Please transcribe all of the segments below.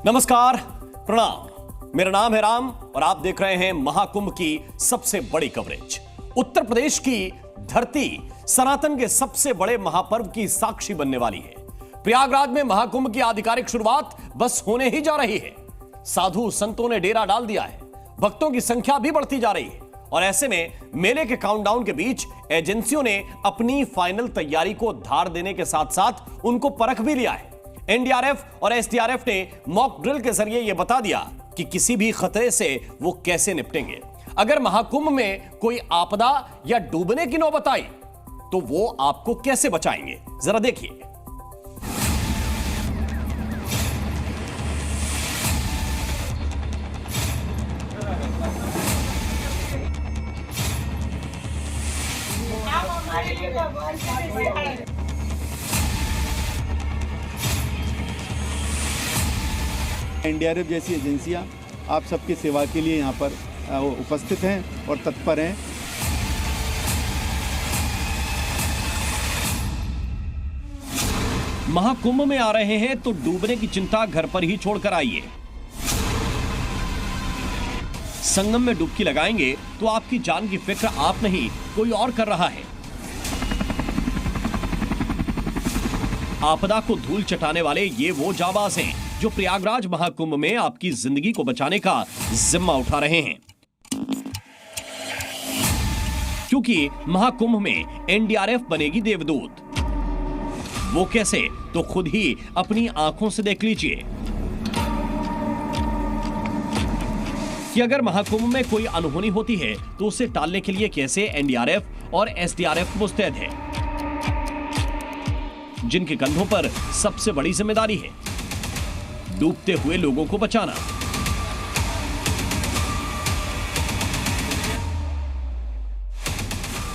नमस्कार, प्रणाम। मेरा नाम है राम और आप देख रहे हैं महाकुंभ की सबसे बड़ी कवरेज। उत्तर प्रदेश की धरती सनातन के सबसे बड़े महापर्व की साक्षी बनने वाली है। प्रयागराज में महाकुंभ की आधिकारिक शुरुआत बस होने ही जा रही है। साधु संतों ने डेरा डाल दिया है, भक्तों की संख्या भी बढ़ती जा रही है और ऐसे में मेले के काउंटडाउन के बीच एजेंसियों ने अपनी फाइनल तैयारी को धार देने के साथ साथ उनको परख भी लिया है। एनडीआरएफ और एसडीआरएफ ने मॉक ड्रिल के जरिए यह बता दिया कि किसी भी खतरे से वो कैसे निपटेंगे। अगर महाकुंभ में कोई आपदा या डूबने की नौबत आई तो वो आपको कैसे बचाएंगे, जरा देखिए। एनडीआरएफ जैसी एजेंसियां आप सबकी सेवा के लिए यहाँ पर उपस्थित हैं और तत्पर हैं। महाकुंभ में आ रहे हैं तो डूबने की चिंता घर पर ही छोड़कर आइए। संगम में डुबकी लगाएंगे तो आपकी जान की फिक्र आप नहीं कोई और कर रहा है। आपदा को धूल चटाने वाले ये वो जाबाज हैं जो प्रयागराज महाकुंभ में आपकी जिंदगी को बचाने का जिम्मा उठा रहे हैं। क्योंकि महाकुंभ में एनडीआरएफ बनेगी देवदूत। वो कैसे, तो खुद ही अपनी आंखों से देख लीजिए कि अगर महाकुंभ में कोई अनहोनी होती है तो उसे टालने के लिए कैसे एनडीआरएफ और एसडीआरएफ मुस्तैद है, जिनके कंधों पर सबसे बड़ी जिम्मेदारी है डूबते हुए लोगों को बचाना।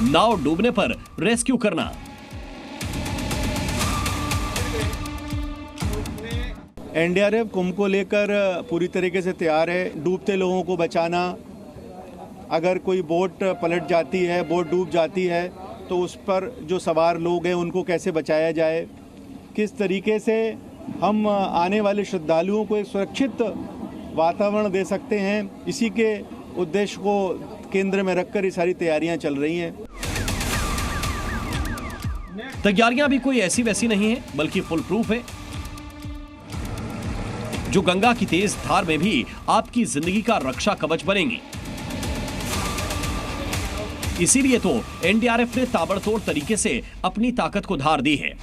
नाव डूबने पर रेस्क्यू करना। एनडीआरएफ कुंभ को लेकर पूरी तरीके से तैयार है। डूबते लोगों को बचाना, अगर कोई बोट पलट जाती है, बोट डूब जाती है तो उस पर जो सवार लोग हैं उनको कैसे बचाया जाए, किस तरीके से हम आने वाले श्रद्धालुओं को एक सुरक्षित वातावरण दे सकते हैं, इसी के उद्देश्य को केंद्र में रखकर ये सारी तैयारियां चल रही हैं। तैयारियां भी कोई ऐसी वैसी नहीं है, बल्कि फुल प्रूफ है, जो गंगा की तेज धार में भी आपकी जिंदगी का रक्षा कवच बनेंगी। इसीलिए तो एनडीआरएफ ने ताबड़तोड़ तरीके से अपनी ताकत को धार दी है।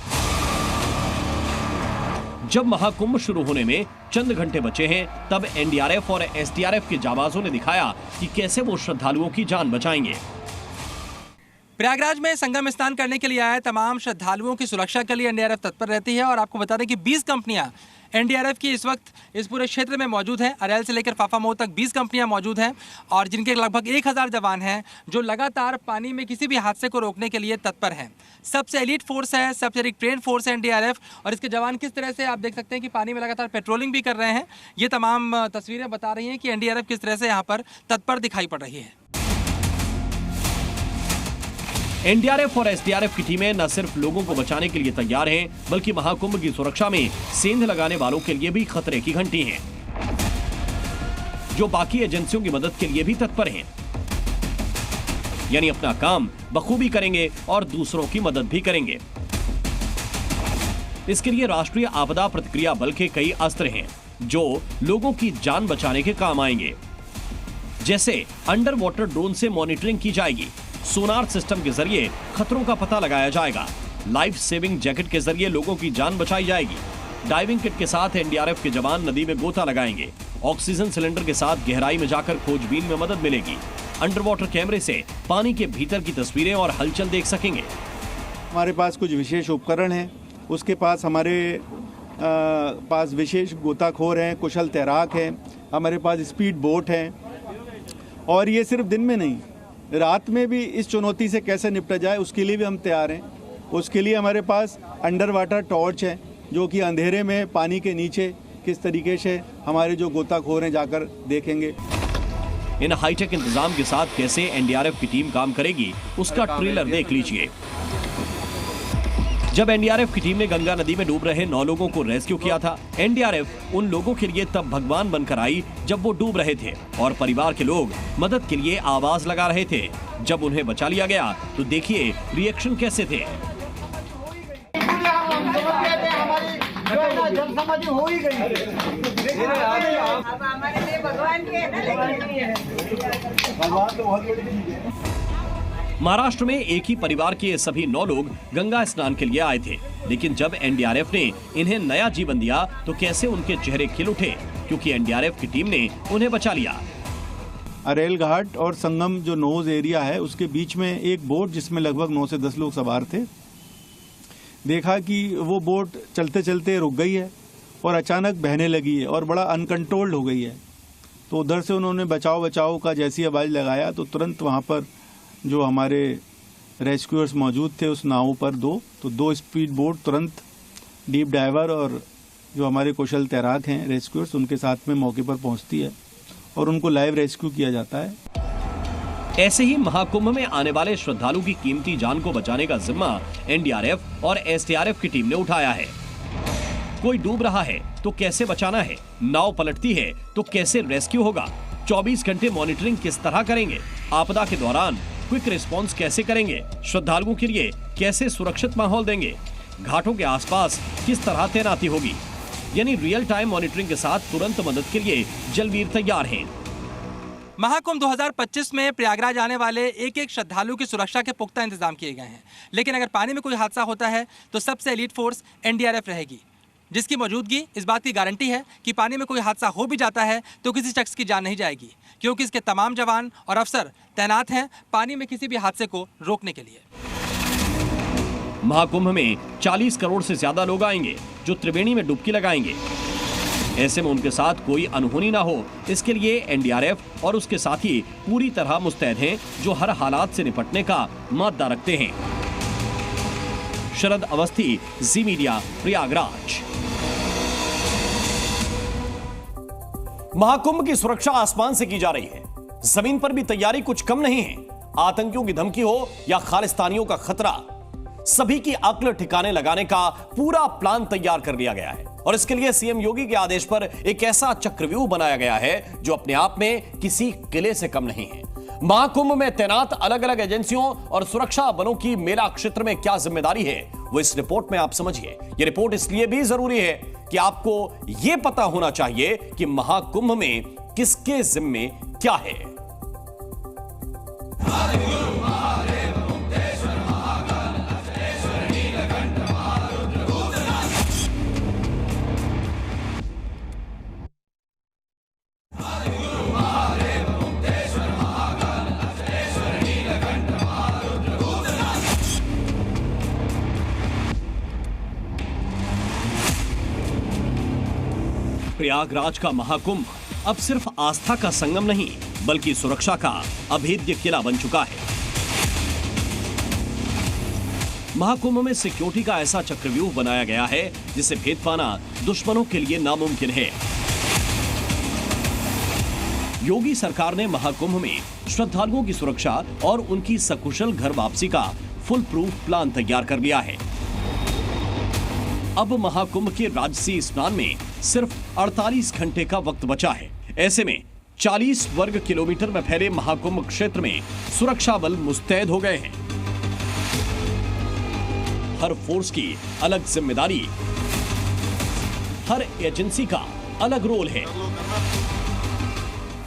जब महाकुंभ शुरू होने में चंद घंटे बचे हैं, तब एनडीआरएफ और एसडीआरएफ के जाबाजों ने दिखाया कि कैसे वो श्रद्धालुओं की जान बचाएंगे। प्रयागराज में संगम स्नान करने के लिए आए तमाम श्रद्धालुओं की सुरक्षा के लिए एनडीआरएफ तत्पर रहती है और आपको बता दें कि 20 कंपनियां एनडीआरएफ की इस वक्त इस पूरे क्षेत्र में मौजूद हैं। अरैल से लेकर फाफामऊ तक 20 कंपनियां मौजूद हैं और जिनके लगभग 1000 जवान हैं जो लगातार पानी में किसी भी हादसे को रोकने के लिए तत्पर हैं। सबसे एलीट फोर्स है, सबसे एलीट ट्रेन फोर्स है एनडीआरएफ और इसके जवान किस तरह से आप देख सकते हैं कि पानी में लगातार पेट्रोलिंग भी कर रहे हैं। ये तमाम तस्वीरें बता रही हैं कि एनडीआरएफ किस तरह से यहाँ पर तत्पर दिखाई पड़ रही है। एनडीआरएफ और एसडीआरएफ की टीमें न सिर्फ लोगों को बचाने के लिए तैयार हैं, बल्कि महाकुंभ की सुरक्षा में सेंध लगाने वालों के लिए भी खतरे की घंटी हैं, जो बाकी एजेंसियों की मदद के लिए भी तत्पर हैं। यानी अपना काम बखूबी करेंगे और दूसरों की मदद भी करेंगे। इसके लिए राष्ट्रीय आपदा प्रतिक्रिया बल के कई अस्त्र हैं जो लोगों की जान बचाने के काम आएंगे। जैसे अंडर वाटर ड्रोन से मॉनिटरिंग की जाएगी, सोनार सिस्टम के जरिए खतरों का पता लगाया जाएगा, लाइफ सेविंग जैकेट के जरिए लोगों की जान बचाई जाएगी, डाइविंग किट के साथ एनडीआरएफ के जवान नदी में गोता लगाएंगे, ऑक्सीजन सिलेंडर के साथ गहराई में जाकर खोजबीन में मदद मिलेगी, अंडर वाटर कैमरे से पानी के भीतर की तस्वीरें और हलचल देख सकेंगे। हमारे पास कुछ विशेष उपकरण हैं, उसके पास हमारे पास विशेष गोताखोर हैं, कुशल तैराक हैं, हमारे पास स्पीड बोट हैं और ये सिर्फ दिन में नहीं, रात में भी इस चुनौती से कैसे निपटा जाए उसके लिए भी हम तैयार हैं। उसके लिए हमारे पास अंडर वाटर टॉर्च है जो कि अंधेरे में पानी के नीचे किस तरीके से हमारे जो गोताखोर हैं जाकर देखेंगे। इन हाईटेक इंतजाम के साथ कैसे एनडीआरएफ की टीम काम करेगी उसका ट्रेलर देख लीजिए। जब एनडीआरएफ की टीम ने गंगा नदी में डूब रहे 9 लोगों को रेस्क्यू किया था, एनडीआरएफ उन लोगों के लिए तब भगवान बनकर आई जब वो डूब रहे थे और परिवार के लोग मदद के लिए आवाज लगा रहे थे। जब उन्हें बचा लिया गया तो देखिए रिएक्शन कैसे थे। हो ही गई। अब हमारे लिए भगवान के है ना, भगवान तो बहुत बड़ी चीज है। महाराष्ट्र में एक ही परिवार के सभी 9 लोग गंगा स्नान के लिए आए थे, लेकिन जब एनडीआरएफ ने इन्हें नया जीवन दिया तो कैसे उनके चेहरे खिल उठे, क्योंकि एनडीआरएफ की टीम ने उन्हें बचा लिया। अरेल घाट और संगम जो नोज एरिया है उसके बीच में एक बोट जिसमें लगभग 9 से 10 लोग सवार थे, देखा कि वो बोट चलते चलते रुक गई है और अचानक बहने लगी है और बड़ा अनकंट्रोल्ड हो गई है। तो उधर से उन्होंने बचाओ का जैसी आवाज़ लगाया तो तुरंत वहाँ पर जो हमारे रेस्क्यूअर्स मौजूद थे उस नाव पर दो स्पीड बोट तुरंत डीप डाइवर और जो हमारे कुशल तैराक हैं रेस्क्यूअर्स उनके साथ में मौके पर पहुंचती है और उनको लाइव रेस्क्यू किया जाता है। ऐसे ही महाकुंभ में आने वाले श्रद्धालु की कीमती जान को बचाने का जिम्मा एनडीआरएफ और एसडीआरएफ की टीम ने उठाया है। कोई डूब रहा है तो कैसे बचाना है, नाव पलटती है तो कैसे रेस्क्यू होगा, 24 घंटे मॉनिटरिंग किस तरह करेंगे, आपदा के दौरान क्विक रिस्पांस कैसे करेंगे, श्रद्धालुओं के लिए कैसे सुरक्षित माहौल देंगे, घाटों के आसपास किस तरह तैनाती होगी, यानी रियल टाइम मॉनिटरिंग के साथ तुरंत मदद के लिए जलवीर तैयार हैं। महाकुंभ 2025 में प्रयागराज आने वाले एक एक श्रद्धालु की सुरक्षा के पुख्ता इंतजाम किए गए हैं, लेकिन अगर पानी में कोई हादसा होता है तो सबसे एलीट फोर्स एनडीआरएफ रहेगी, जिसकी मौजूदगी इस बात की गारंटी है कि पानी में कोई हादसा हो भी जाता है तो किसी शख्स की जान नहीं जाएगी, क्योंकि इसके तमाम जवान और अफसर तैनात हैं पानी में किसी भी हादसे को रोकने के लिए। महाकुंभ में 40 करोड़ से ज्यादा लोग आएंगे जो त्रिवेणी में डुबकी लगाएंगे। ऐसे में उनके साथ कोई अनहोनी ना हो, इसके लिए एनडीआरएफ और उसके साथी पूरी तरह मुस्तैद हैं, जो हर हालात से निपटने का माद्दा रखते हैं। शरद अवस्थी, जी मीडिया, प्रयागराज। महाकुंभ की सुरक्षा आसमान से की जा रही है, जमीन पर भी तैयारी कुछ कम नहीं है। आतंकियों की धमकी हो या खालिस्तानियों का खतरा, सभी की अक्ल ठिकाने लगाने का पूरा प्लान तैयार कर लिया गया है और इसके लिए सीएम योगी के आदेश पर एक ऐसा चक्रव्यूह बनाया गया है जो अपने आप में किसी किले से कम नहीं है। महाकुंभ में तैनात अलग अलग एजेंसियों और सुरक्षा बलों की मेला क्षेत्र में क्या जिम्मेदारी है वो इस रिपोर्ट में आप समझिए। यह रिपोर्ट इसलिए भी जरूरी है कि आपको यह पता होना चाहिए कि महाकुंभ में किसके जिम्मे क्या है। प्रयागराज का महाकुंभ अब सिर्फ आस्था का संगम नहीं बल्कि सुरक्षा का अभेद्य किला बन चुका है। महाकुंभ में सिक्योरिटी का ऐसा चक्रव्यूह बनाया गया है जिसे भेद पाना दुश्मनों के लिए नामुमकिन है। योगी सरकार ने महाकुंभ में श्रद्धालुओं की सुरक्षा और उनकी सकुशल घर वापसी का फुल प्रूफ प्लान तैयार कर लिया है। अब महाकुंभ के राजसी स्नान में सिर्फ 48 घंटे का वक्त बचा है। ऐसे में 40 वर्ग किलोमीटर में फैले महाकुंभ क्षेत्र में सुरक्षा बल मुस्तैद हो गए हैं। हर फोर्स की अलग जिम्मेदारी, हर एजेंसी का अलग रोल है।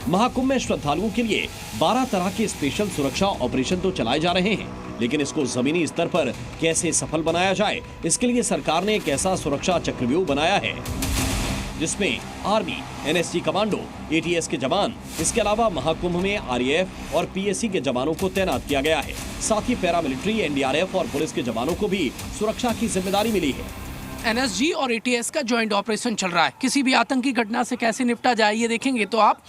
महाकुंभ में श्रद्धालुओं के लिए 12 तरह के स्पेशल सुरक्षा ऑपरेशन तो चलाए जा रहे हैं, लेकिन इसको जमीनी स्तर पर कैसे सफल बनाया जाए, इसके लिए सरकार ने एक ऐसा सुरक्षा चक्रव्यूह बनाया है जिसमें आर्मी, एनएसजी कमांडो, एटीएस के जवान, इसके अलावा महाकुंभ में आरएएफ और पीएसी के जवानों को तैनात किया गया है। साथ ही पैरामिलिट्री, एनडीआरएफ और पुलिस के जवानों को भी सुरक्षा की जिम्मेदारी मिली है। एनएसजी और एटीएस का ज्वाइंट ऑपरेशन चल रहा है। किसी भी आतंकी घटना से कैसे निपटा जाए ये देखेंगे तो आप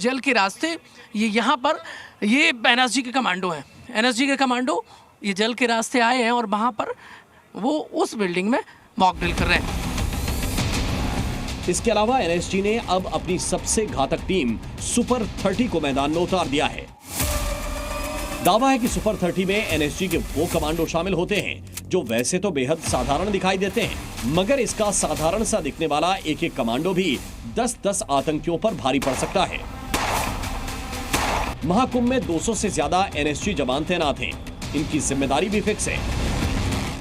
जल के रास्ते, ये यहाँ पर ये एनएसजी के कमांडो हैं। एनएसजी के कमांडो ये जल के रास्ते आए हैं और वहाँ पर वो उस बिल्डिंग में मॉक ड्रिल कर रहे हैं। इसके अलावा एनएसजी ने अब अपनी सबसे घातक टीम सुपर 30 को मैदान में उतार दिया है। दावा है कि सुपर 30 में एनएसजी के वो कमांडो शामिल होते हैं जो वैसे तो बेहद साधारण दिखाई देते हैं, मगर इसका साधारण सा दिखने वाला एक एक कमांडो भी 10-10 आतंकियों पर भारी पड़ सकता है। महाकुंभ में 200 से ज्यादा एनएसजी जवान तैनात हैं। इनकी जिम्मेदारी भी फिक्स है।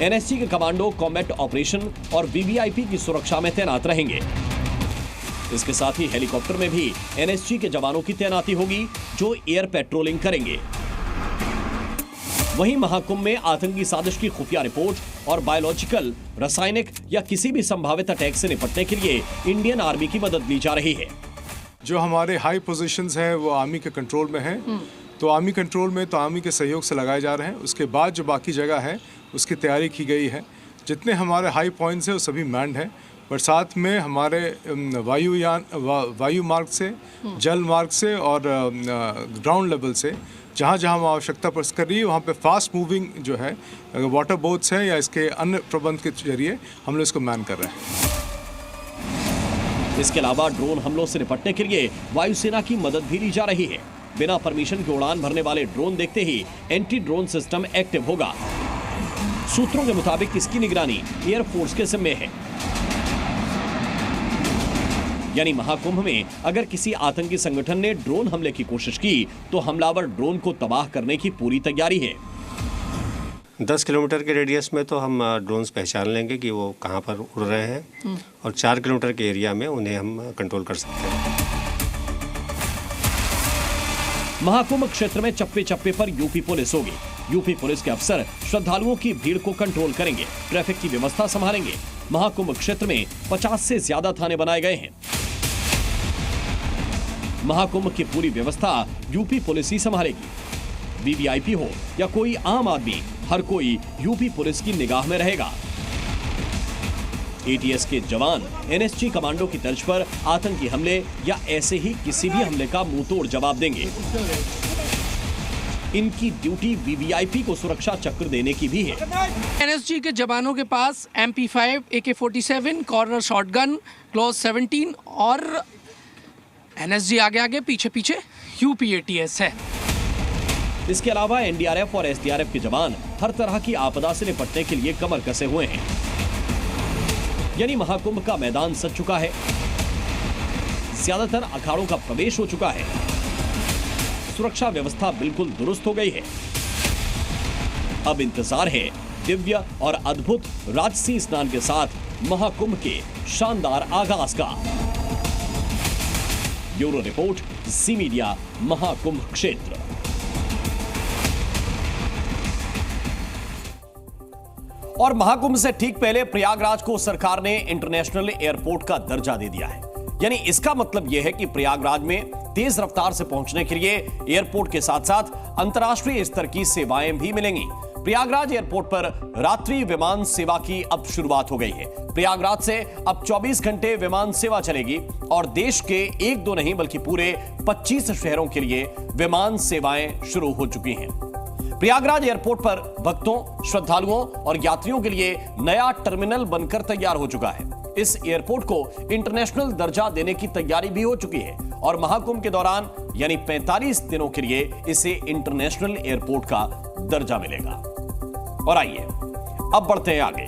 एनएसजी के कमांडो कॉम्बैट ऑपरेशन और वीवीआईपी की सुरक्षा में तैनात रहेंगे। इसके साथ ही हेलीकॉप्टर में भी एनएसजी के जवानों की तैनाती होगी जो एयर पेट्रोलिंग करेंगे। वहीं महाकुंभ में आतंकी साजिश की खुफिया रिपोर्ट और बायोलॉजिकल, रासायनिक या किसी भी संभावित अटैक से निपटने के लिए इंडियन आर्मी की मदद ली जा रही है। जो हमारे हाई पोजीशंस हैं वो आर्मी के कंट्रोल में हैं, तो आर्मी कंट्रोल में तो आर्मी के सहयोग से लगाए जा रहे हैं। उसके बाद जो बाकी जगह है उसकी तैयारी की गई है। जितने हमारे हाई पॉइंट्स हैं वो सभी मैंड हैं, पर साथ में हमारे वायु मार्ग से, जल मार्ग से और ग्राउंड लेवल से जहाँ जहाँ आवश्यकता पर कर रही है वहाँ पे फास्ट मूविंग जो है वाटर बोट्स हैं या इसके अन्य प्रबंध के जरिए हम लोग इसको मैन कर रहे हैं। इसके अलावा ड्रोन हमलों से निपटने के लिए वायुसेना की मदद भी ली जा रही है। बिना परमिशन के उड़ान भरने वाले ड्रोन देखते ही एंटी ड्रोन सिस्टम एक्टिव होगा। सूत्रों के मुताबिक इसकी निगरानी एयरफोर्स के जिम्मे है। यानी महाकुंभ में अगर किसी आतंकी संगठन ने ड्रोन हमले की कोशिश की तो हमलावर ड्रोन को तबाह करने की पूरी तैयारी है। 10 किलोमीटर के रेडियस में तो हम ड्रोन्स पहचान लेंगे कि वो कहाँ पर उड़ रहे हैं और 4 किलोमीटर के एरिया में उन्हें हम कंट्रोल कर सकते हैं। महाकुंभ क्षेत्र में चप्पे चप्पे पर यूपी पुलिस होगी। यूपी पुलिस के अफसर श्रद्धालुओं की भीड़ को कंट्रोल करेंगे, ट्रैफिक की व्यवस्था संभालेंगे। महाकुंभ क्षेत्र में 50 से ज्यादा थाने बनाए गए हैं। महाकुंभ की पूरी व्यवस्था यूपी पुलिस ही संभालेगी। वीवीआईपी हो या कोई आम आदमी, हर कोई यूपी पुलिस की निगाह में रहेगा। एटीएस के जवान एनएसजी कमांडो की तर्ज पर आतंकी हमले या ऐसे ही किसी भी हमले का मुंहतोड़ जवाब देंगे। इनकी ड्यूटी वीवीआईपी को सुरक्षा चक्र देने की भी है। एनएसजी के जवानों के पास MP5, AK-47, corner shotgun, close 17 और एनएसजी आगे आगे पीछे पीछे यूपी एटीएस है। इसके अलावा एनडीआरएफ और एसडीआरएफ के जवान हर तरह की आपदा से निपटने के लिए कमर कसे हुए हैं। यानी महाकुंभ का मैदान सज चुका है। ज्यादातर अखाड़ों का प्रवेश हो चुका है। सुरक्षा व्यवस्था बिल्कुल दुरुस्त हो गई है। अब इंतजार है दिव्य और अद्भुत राजसी स्नान के साथ महाकुंभ के शानदार आगाज का। ब्यूरो रिपोर्ट, ज़ी मीडिया, महाकुंभ क्षेत्र। और महाकुंभ से ठीक पहले प्रयागराज को सरकार ने इंटरनेशनल एयरपोर्ट का दर्जा दे दिया है। यानी इसका मतलब यह है कि प्रयागराज में तेज रफ्तार से पहुंचने के लिए एयरपोर्ट के साथ साथ अंतर्राष्ट्रीय स्तर की सेवाएं भी मिलेंगी। प्रयागराज एयरपोर्ट पर रात्रि विमान सेवा की अब शुरुआत हो गई है। प्रयागराज से अब 24 घंटे विमान सेवा चलेगी और देश के 1-2 नहीं बल्कि पूरे 25 शहरों के लिए विमान सेवाएं शुरू हो चुकी हैं। प्रयागराज एयरपोर्ट पर भक्तों, श्रद्धालुओं और यात्रियों के लिए नया टर्मिनल बनकर तैयार हो चुका है। इस एयरपोर्ट को इंटरनेशनल दर्जा देने की तैयारी भी हो चुकी है और महाकुंभ के दौरान यानी 45 दिनों के लिए इसे इंटरनेशनल एयरपोर्ट का दर्जा मिलेगा। और आइए अब बढ़ते हैं आगे।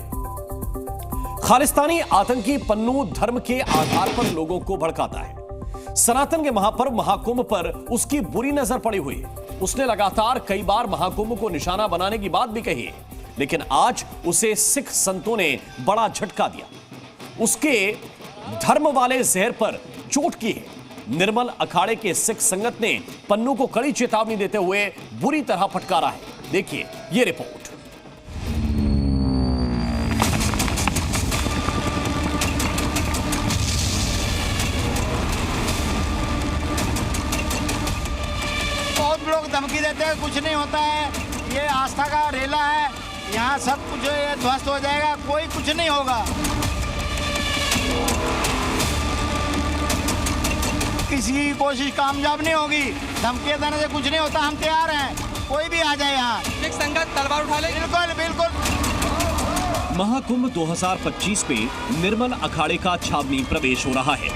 खालिस्तानी आतंकी पन्नू धर्म के आधार पर लोगों को भड़काता है। सनातन के महापर्व महाकुंभ पर उसकी बुरी नजर पड़ी हुई है। उसने लगातार कई बार महाकुंभ को निशाना बनाने की बात भी कही है, लेकिन आज उसे सिख संतों ने बड़ा झटका दिया। उसके धर्म वाले जहर पर चोट की है। निर्मल अखाड़े के सिख संगत ने पन्नू को कड़ी चेतावनी देते हुए बुरी तरह फटकारा है। देखिए ये रिपोर्ट। बहुत लोग धमकी देते हैं, कुछ नहीं होता है, ये आस्था का रेला है, यहाँ सब कुछ ध्वस्त हो जाएगा, कोई कुछ नहीं होगा। किसी की कोशिश कामयाब नहीं होगी। धमकी देने से कुछ नहीं होता। हम तैयार हैं, कोई भी आ जाए यहाँ। सिख संगत तलवार उठा ले। बिल्कुल बिल्कुल। महाकुंभ 2025 में निर्मल अखाड़े का छावनी प्रवेश हो रहा है।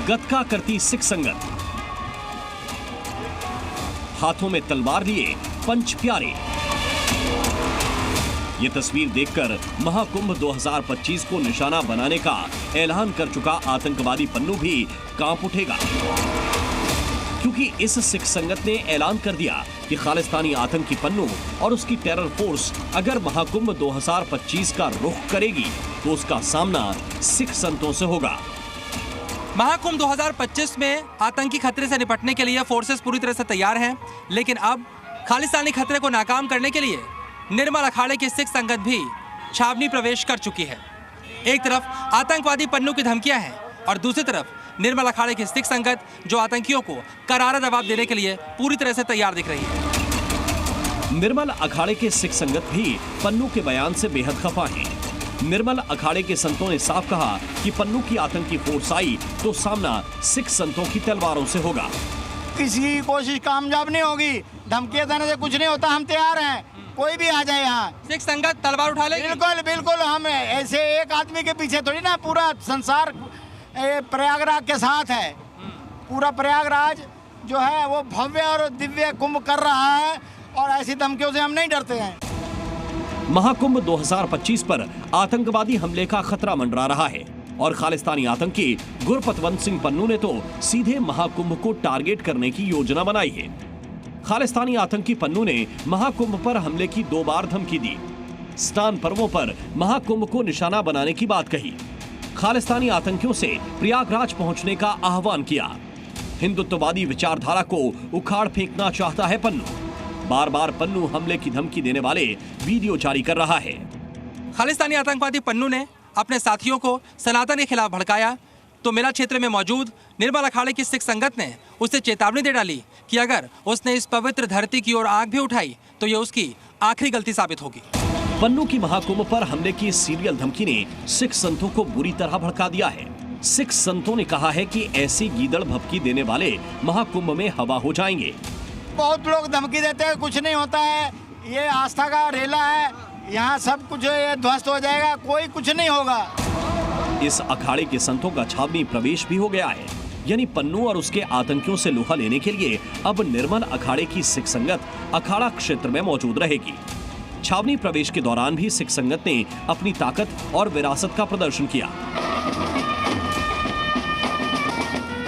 गतका करती सिख संगत हाथों में तलवार लिए पंच प्यारे। ये तस्वीर देखकर महाकुंभ 2025 को निशाना बनाने का ऐलान कर चुका आतंकवादी पन्नू भी कांप उठेगा, क्योंकि इस सिख संगत ने ऐलान कर दिया कि खालिस्तानी आतंकी पन्नू और उसकी टेरर फोर्स अगर महाकुंभ 2025 का रुख करेगी तो उसका सामना सिख संतों से होगा। महाकुंभ 2025 में आतंकी खतरे से निपटने के लिए फोर्सेस पूरी तरह से तैयार हैं, लेकिन अब खालिस्तानी खतरे को नाकाम करने के लिए निर्मल अखाड़े की सिख संगत भी छावनी प्रवेश कर चुकी है। एक तरफ आतंकवादी पन्नू की धमकियां हैं और दूसरी तरफ निर्मल अखाड़े की सिख संगत जो आतंकियों को करारा जवाब देने के लिए पूरी तरह से तैयार दिख रही है। निर्मल अखाड़े के सिख संगत भी पन्नू के बयान से बेहद खफा हैं। निर्मल अखाड़े के संतों ने साफ कहा कि पन्नू की आतंकी फोर्स आई तो सामना सिख संतों की तलवारों से होगा। किसी की कोशिश कामयाब नहीं होगी, धमकियां देने से कुछ नहीं होता, हम तैयार हैं, कोई भी आ जाए यहाँ। सिख संगत तलवार उठा लेगी? बिल्कुल बिल्कुल, हम ऐसे एक आदमी के पीछे थोड़ी ना, पूरा संसार प्रयागराज के साथ है। पूरा प्रयागराज जो है वो भव्य और दिव्य कुंभ कर रहा है और ऐसी धमकियों से हम नहीं डरते हैं। महाकुंभ 2025 पर आतंकवादी हमले का खतरा मंडरा रहा है और खालिस्तानी आतंकी गुरपतवंत सिंह पन्नू ने तो सीधे महाकुंभ को टारगेट करने की योजना बनाई है। खालिस्तानी आतंकी पन्नू ने महाकुंभ पर हमले की 2 बार धमकी दी, स्नान पर्वों पर महाकुंभ को निशाना बनाने की बात कही, खालिस्तानी आतंकियों से प्रयागराज पहुंचने का आह्वान किया। हिंदुत्ववादी विचारधारा को उखाड़ फेंकना चाहता है पन्नू। बार बार पन्नू हमले की धमकी देने वाले वीडियो जारी कर रहा है। खालिस्तानी आतंकवादी पन्नू ने अपने साथियों को सनातन के खिलाफ भड़काया तो मेला क्षेत्र में मौजूद निर्मल अखाड़े की सिख संगत ने उसे चेतावनी दे डाली कि अगर उसने इस पवित्र धरती की ओर आंख भी उठाई तो ये उसकी आखिरी गलती साबित होगी। पन्नू की महाकुंभ पर हमले की सीरियल धमकी ने सिख संतों को बुरी तरह भड़का दिया है। सिख संतों ने कहा है कि ऐसी गीदड़ भभकी देने वाले महाकुंभ में हवा हो जाएंगे। बहुत लोग धमकी देते हैं, कुछ नहीं होता है, ये आस्था का रेला है, यहाँ सब कुछ ध्वस्त हो जाएगा, कोई कुछ नहीं होगा। इस अखाड़े के संतों का छावनी प्रवेश भी हो गया है, यानी पन्नू और उसके आतंकियों से लोहा लेने के लिए अब निर्मल अखाड़े की सिख संगत अखाड़ा क्षेत्र में मौजूद रहेगी। छावनी प्रवेश के दौरान भी सिख संगत ने अपनी ताकत और विरासत का प्रदर्शन किया।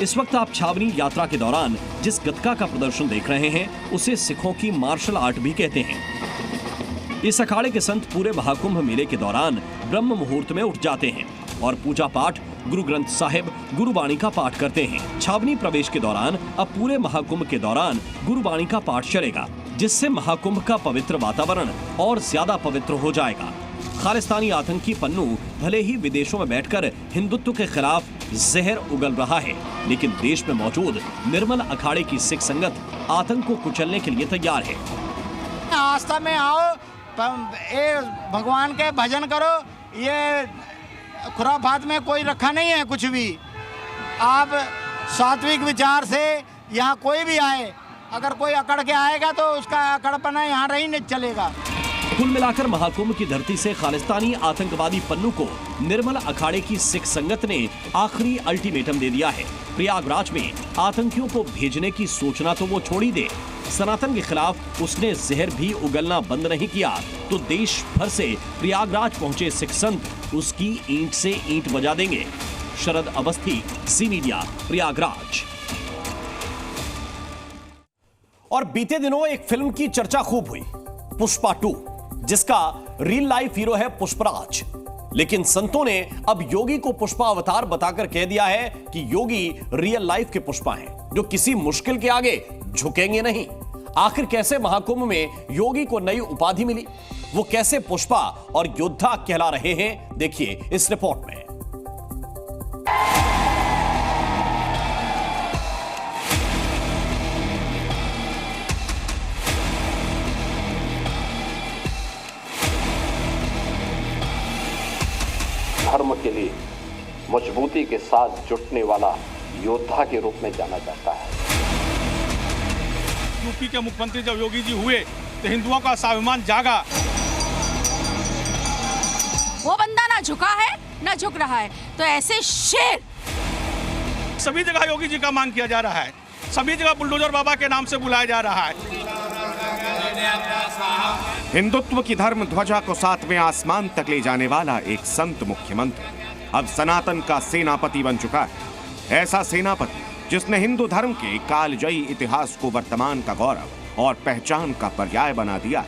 इस वक्त आप छावनी यात्रा के दौरान जिस गतका का प्रदर्शन देख रहे हैं उसे सिखों की मार्शल आर्ट भी कहते हैं। इस अखाड़े के संत पूरे महाकुंभ मेले के दौरान ब्रह्म मुहूर्त में उठ जाते हैं और पूजा पाठ, गुरु ग्रंथ साहिब, गुरुबाणी का पाठ करते हैं। छावनी प्रवेश के दौरान अब पूरे महाकुंभ के दौरान गुरुबाणी का पाठ चलेगा, जिससे महाकुंभ का पवित्र वातावरण और ज्यादा पवित्र हो जाएगा। खालिस्तानी आतंकी पन्नू भले ही विदेशों में बैठकर हिंदुत्व के खिलाफ जहर उगल रहा है, लेकिन देश में मौजूद निर्मल अखाड़े की सिख संगत आतंक को कुचलने के लिए तैयार है। आस्था में आओ, भगवान के भजन करो, ये खुराफात में कोई रखा नहीं है कुछ भी। आप सात्विक विचार से यहाँ कोई भी आए, अगर कोई अकड़ के आएगा तो उसका अकड़पना यहाँ रही नहीं चलेगा। कुल मिलाकर महाकुंभ की धरती से खालिस्तानी आतंकवादी पन्नू को निर्मल अखाड़े की सिख संगत ने आखिरी अल्टीमेटम दे दिया है। प्रयागराज में आतंकियों को भेजने की सोचना तो वो छोड़ ही दे, सनातन के खिलाफ उसने जहर भी उगलना बंद नहीं किया तो देश भर से प्रयागराज पहुंचे सिख संत उसकी ईंट से ईंट बजा देंगे। शरद अवस्थी, ज़ी मीडिया, प्रयागराज। और बीते दिनों एक फिल्म की चर्चा खूब हुई, पुष्पा 2, जिसका रियल लाइफ हीरो है पुष्पराज। लेकिन संतों ने अब योगी को पुष्पा अवतार बताकर कह दिया है कि योगी रियल लाइफ के पुष्पा हैं, जो किसी मुश्किल के आगे झुकेंगे नहीं। आखिर कैसे महाकुंभ में योगी को नई उपाधि मिली, वो कैसे पुष्पा और योद्धा कहला रहे हैं, देखिए इस रिपोर्ट में। धर्म के लिए मजबूती के साथ जुटने वाला योद्धा के रूप में जाना जाता है। यूपी के मुख्यमंत्री जब योगी जी हुए तो हिंदुओं का स्वाभिमान जागा। वो बंदा ना झुका है ना झुक रहा है, तो ऐसे शेर। सभी जगह योगी जी का मांग किया जा रहा है, सभी जगह बुलडोजर बाबा के नाम से बुलाया जा रहा है। हिंदुत्व की धर्म ध्वजा को 7वें आसमान तक ले जाने वाला एक संत मुख्यमंत्री अब सनातन का सेनापति बन चुका है। ऐसा सेनापति जिसने हिंदू धर्म के कालजयी इतिहास को वर्तमान का गौरव और पहचान का पर्याय बना दिया।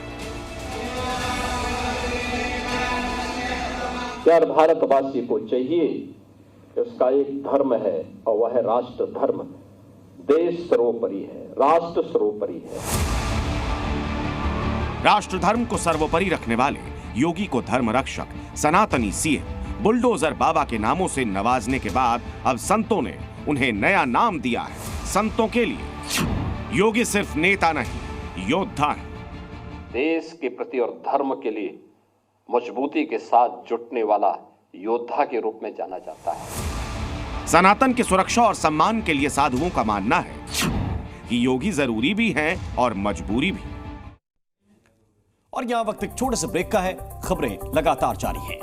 यार भारतवासी को चाहिए कि उसका एक धर्म है और वह है राष्ट्र धर्म। देश सर्वोपरि है, राष्ट्र सर्वोपरि है। राष्ट्र धर्म को सर्वोपरि रखने वाले योगी को धर्म रक्षक, सनातनी सीएम, बुलडोजर बाबा के नामों से नवाजने के बाद अब संतों ने उन्हें नया नाम दिया है। संतों के लिए योगी सिर्फ नेता नहीं, योद्धा है। देश के प्रति और धर्म के लिए मजबूती के साथ जुटने वाला योद्धा के रूप में जाना जाता है। सनातन की सुरक्षा और सम्मान के लिए साधुओं का मानना है कि योगी जरूरी भी हैं और मजबूरी भी। और यहां वक्त एक छोटे से ब्रेक का है। खबरें लगातार जारी हैं।